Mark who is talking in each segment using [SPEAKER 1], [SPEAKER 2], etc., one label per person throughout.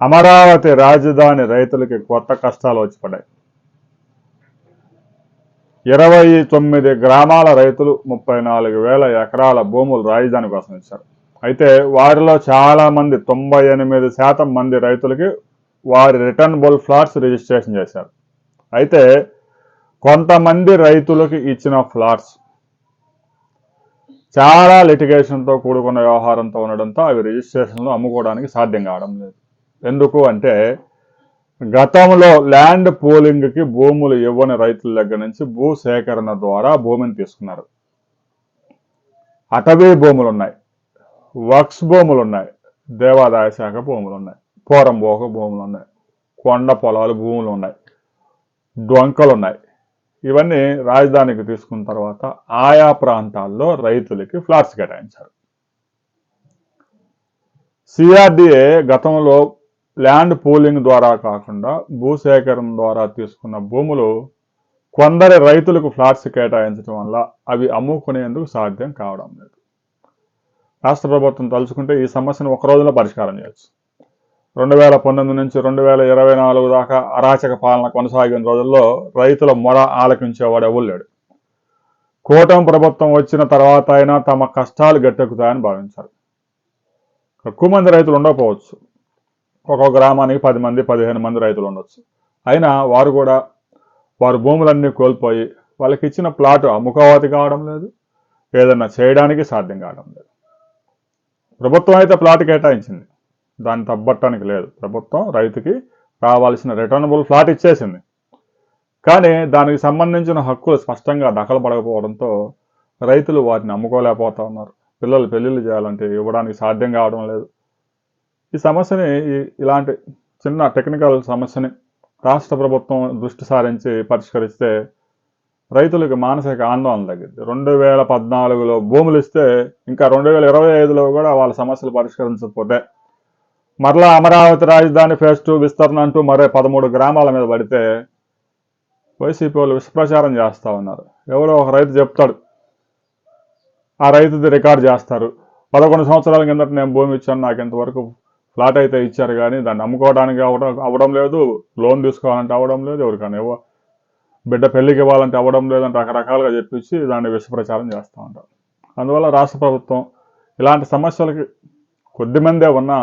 [SPEAKER 1] అమరావతి రాజధాని రైతులకి కొత్త కష్టాలు వచ్చి పడ్డాయి. 29 గ్రామాల రైతులు 34,000 ఎకరాల భూములు రాజధాని కోసం ఇచ్చారు. అయితే వారిలో చాలా మంది 98% మంది రైతులకి వారి రిటర్నబుల్ ఫ్లాట్స్ రిజిస్ట్రేషన్ చేశారు. అయితే కొంతమంది రైతులకి ఇచ్చిన ఫ్లాట్స్ చాలా లిటిగేషన్తో కూడుకున్న వ్యవహారంతో ఉండడంతో అవి రిజిస్ట్రేషన్లు అమ్ముకోవడానికి సాధ్యం కావడం లేదు. ఎందుకు అంటే గతంలో ల్యాండ్ పూలింగ్కి భూములు ఇవ్వని రైతుల దగ్గర నుంచి భూ సేకరణ ద్వారా భూమిని తీసుకున్నారు. అటవీ భూములు ఉన్నాయి, వక్స్ భూములు ఉన్నాయి, దేవాదాయ శాఖ భూములు ఉన్నాయి, పోరంబోక భూములు ఉన్నాయి, కొండ పొలాలు భూములు ఉన్నాయి, డొంకలు ఉన్నాయి. ఇవన్నీ రాజధానికి తీసుకున్న తర్వాత ఆయా ప్రాంతాల్లో రైతులకి ఫ్లాట్స్ కేటాయించారు. సిఆర్డిఏ గతంలో ల్యాండ్ పూలింగ్ ద్వారా కాకుండా భూసేకరణ ద్వారా తీసుకున్న భూములు కొందరి రైతులకు ఫ్లాట్స్ కేటాయించడం వల్ల అవి అమ్ముకునేందుకు సాధ్యం కావడం లేదు. రాష్ట్ర ప్రభుత్వం తలుచుకుంటే ఈ సమస్యను ఒక రోజులో పరిష్కారం చేయొచ్చు. 2019 నుంచి 2024 దాకా అరాచక పాలన కొనసాగిన రోజుల్లో రైతుల మొర ఆలకించేవాడు ఎవరు లేడు. కూటమి ప్రభుత్వం వచ్చిన తర్వాత అయినా తమ కష్టాలు గట్టెక్కుతాయని భావించారు. ఎక్కువ మంది రైతులు ఉండకపోవచ్చు, ఒక్కొక్క గ్రామానికి 10 మంది 15 మంది రైతులు ఉండొచ్చు. అయినా వారు కూడా వారి భూములన్నీ కోల్పోయి వాళ్ళకి ఇచ్చిన ప్లాట్ అమ్ముకోవతి కావడం లేదు, ఏదన్నా చేయడానికి సాధ్యం కావడం లేదు. ప్రభుత్వం అయితే ప్లాట్ కేటాయించింది, దాన్ని తప్పట్టడానికి లేదు. ప్రభుత్వం రైతుకి రావాల్సిన రిటర్నబుల్ ఫ్లాట్ ఇచ్చేసింది. కానీ దానికి సంబంధించిన హక్కులు స్పష్టంగా దఖలుపడకపోవడంతో రైతులు వాటిని అమ్ముకోలేకపోతా ఉన్నారు. పిల్లలు పెళ్లిళ్ళు చేయాలంటే ఇవ్వడానికి సాధ్యం కావడం లేదు. ఈ సమస్యని ఇలాంటి చిన్న టెక్నికల్ సమస్యని రాష్ట్ర ప్రభుత్వం దృష్టి సారించి పరిష్కరిస్తే రైతులకు మానసిక ఆందోళన తగ్గింది. 2014లో భూములు ఇస్తే ఇంకా 2025లో కూడా వాళ్ళ సమస్యలు పరిష్కరించకపోతే మరలా అమరావతి రాజధాని ఫేజ్ 2 విస్తరణ అంటూ మరో 13 గ్రామాల మీద పడితే వైసీపీ వాళ్ళు విషప్రచారం చేస్తూ ఉన్నారు. ఎవరో ఒక రైతు చెప్తాడు, ఆ రైతుది రికార్డు చేస్తారు. 11 సంవత్సరాల కిందట నేను భూమి ఇచ్చాను, నాకు ఇంతవరకు ఫ్లాట్ అయితే ఇచ్చారు కానీ దాన్ని అమ్ముకోవడానికి అవ్వడం లేదు, లోన్ తీసుకోవాలంటే అవ్వడం లేదు, ఎవరికైనా బిడ్డ పెళ్లికి ఇవ్వాలంటే అవ్వడం లేదని రకరకాలుగా చెప్పించి దాన్ని విషప్రచారం చేస్తూ ఉంటారు. అందువల్ల రాష్ట్ర ప్రభుత్వం ఇలాంటి సమస్యలకి కొద్దిమందే ఉన్నా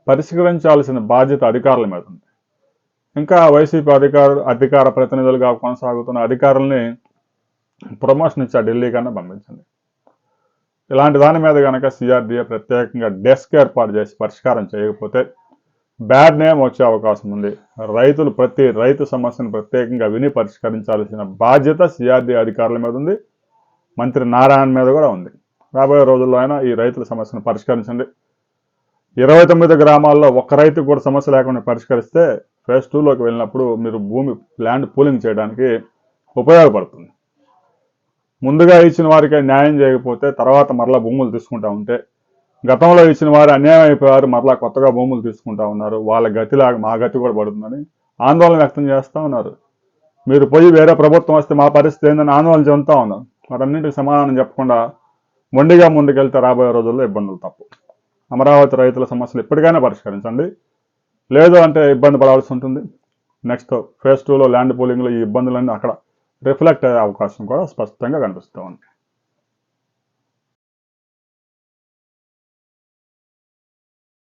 [SPEAKER 1] పరిష్కరించాల్సిన బాధ్యత అధికారుల మీద ఉంది. ఇంకా వైసీపీ అధికార ప్రతినిధులుగా కొనసాగుతున్న అధికారుల్ని ప్రమోషన్ ఇచ్చా ఢిల్లీ కన్నా పంపించండి. ఇలాంటి దాని మీద కనుక సిఆర్డిఏ ప్రత్యేకంగా డెస్క్ ఏర్పాటు చేసి పరిష్కారం చేయకపోతే బ్యాడ్ నేమ్ వచ్చే అవకాశం ఉంది. రైతులు ప్రతి రైతు సమస్యను ప్రత్యేకంగా విని పరిష్కరించాల్సిన బాధ్యత సిఆర్డిఏ అధికారుల మీద ఉంది, మంత్రి నారాయణ మీద కూడా ఉంది. రాబోయే రోజుల్లో అయినా ఈ రైతుల సమస్యను పరిష్కరించండి. 29 గ్రామాల్లో ఒక్క రైతుకు కూడా సమస్య లేకుండా పరిష్కరిస్తే ఫేజ్ 2లోకి వెళ్ళినప్పుడు మీరు ల్యాండ్ పూలింగ్ చేయడానికి ఉపయోగపడుతుంది. ముందుగా ఇచ్చిన వారికి న్యాయం చేయకపోతే తర్వాత మరలా భూములు తీసుకుంటా ఉంటే, గతంలో ఇచ్చిన వారు అన్యాయం అయిపోయారు, మరలా కొత్తగా భూములు తీసుకుంటా ఉన్నారు, వాళ్ళ గతిలాగా మా గతి కూడా పడుతుందని ఆందోళన వ్యక్తం చేస్తూ ఉన్నారు. మీరు పోయి వేరే ప్రభుత్వం వస్తే మా పరిస్థితి ఏందని ఆందోళన చెందుతూ ఉన్నారు. వాటన్నింటికి సమాధానం చెప్పకుండా మొండిగా ముందుకెళ్తే రాబోయే రోజుల్లో ఇబ్బందులు తప్పు. అమరావతి రైతుల సమస్యలు ఇప్పటికైనా పరిష్కరించండి, లేదు అంటే ఇబ్బంది పడాల్సి ఉంటుంది. నెక్స్ట్ ఫేజ్ 2లో ల్యాండ్ పూలింగ్లో ఈ ఇబ్బందులన్నీ అక్కడ రిఫ్లెక్ట్ అయ్యే అవకాశం కూడా స్పష్టంగా కనిపిస్తూ ఉంది.